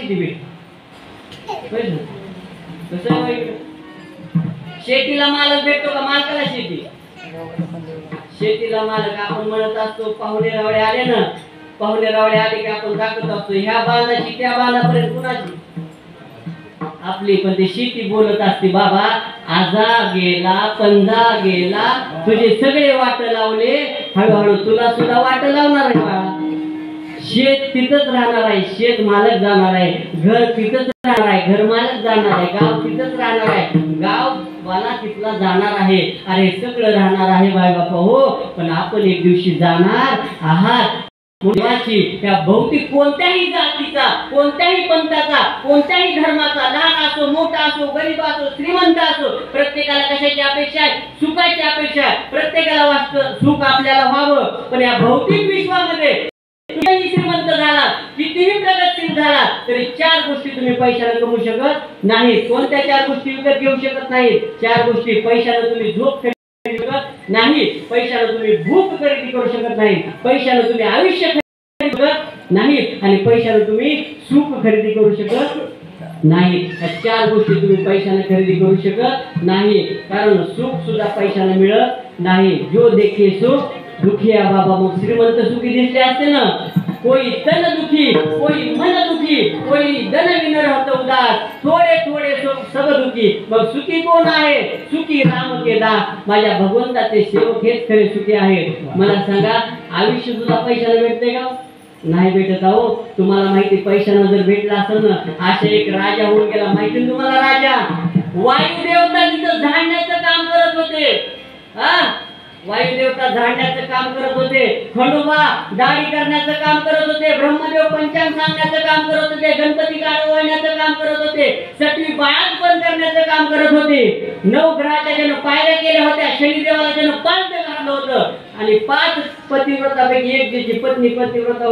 शेती भेटते. कसं आहे बाई, शेतीला मालक भेटतो का मालकाला शेती? शेतीला मालक आपण म्हणत असतो. पाहुणे रावळे आले ना, पाहुणे रावळे आले की आपण दाखवत असतो ह्या बांधाची त्या बांधापर्यंत कुणाची? आपली. पण ते शेती बोलत असते, बाबा आजा गेला पंजा गेला, तुझे सगळे वाट लावले, हळूहळू तुला सुद्धा वाट लावणार आहे बाळा. शेत तिथंच राहणार आहे, शेत मालक जाणार आहे. घर तिथंच राहणार आहे, घर मालक जाणार आहे. गाव तिथंच राहणार आहे, गाव वाला तिथला जाणार आहे. अरे सगळं राहणार आहे बाय बापा हो, पण आपण एक दिवशी जाणार आहात. त्या भौतिक कोणत्याही जातीचा, कोणत्याही पंथाचा, कोणत्याही धर्माचा, लहान असो मोठा असो, गरीब असो श्रीमंत असो, प्रत्येकाला कशाची अपेक्षा आहे? सुखाची अपेक्षा आहे. प्रत्येकाला वाटतं सुख आपल्याला व्हावं. पण या भौतिक विश्वामध्ये कितीही श्रीमंत झाला, कितीही प्रगतशील झाला, तरी चार गोष्टी तुम्ही पैशाने कमवू शकत नाही. कोणत्या चार गोष्टी विकत घेऊ शकत नाही? चार गोष्टी. पैशाने तुम्ही झोप नाही, पैशाने तुम्ही भूक खरेदी करू शकत नाही, पैशाने तुम्ही आयुष्य खरेदी शकत नाही, आणि पैशाने तुम्ही सुख खरेदी करू शकत नाही. या चार गोष्टी तुम्ही पैशाने खरेदी करू शकत नाही. कारण सुख सुद्धा पैशाने मिळत नाही. जो देखे सुख दुखिया बाबा. मग श्रीमंत सुखी दिसले असते ना, कोई तन दुखी, कोई मन दुखी, कोई धन विन रहत उदास, थोडे थोडे सब दुखी. मग सुखी कोण आहे? सुखी राम के दास. माझ्या भगवंताचे सेवक हेच खरे सुखी आहेत. मला सांगा, आयुष्य सुद्धा पैशाने भेटते का? नाही भेटत आहो. तुम्हाला माहिती, पैशाने जर भेटला असेल ना, अशा एक राजा होऊन गेला. माहिती तुम्हाला राजा? वायुदेवता तिथं झाडण्याचं काम करत होते. वायुदेवता झाडण्याचं काम करत होते. खंडोबा दाढी करण्याचं काम करत होते. ब्रह्मदेव पंचांग सांगण्याचं काम करत होते. गणपती काढ वळण्याचं काम करत होते. सटवी बाळात बंद करण्याचं काम करत होते. 9 ग्रहाच्या ज्यानं पायऱ्या केल्या होत्या, शनिदेवाला ज्यानं 5 घातलं होतं, आणि 5 पतिव्रतापैकी एक ज्याची पत्नी पतिव्रता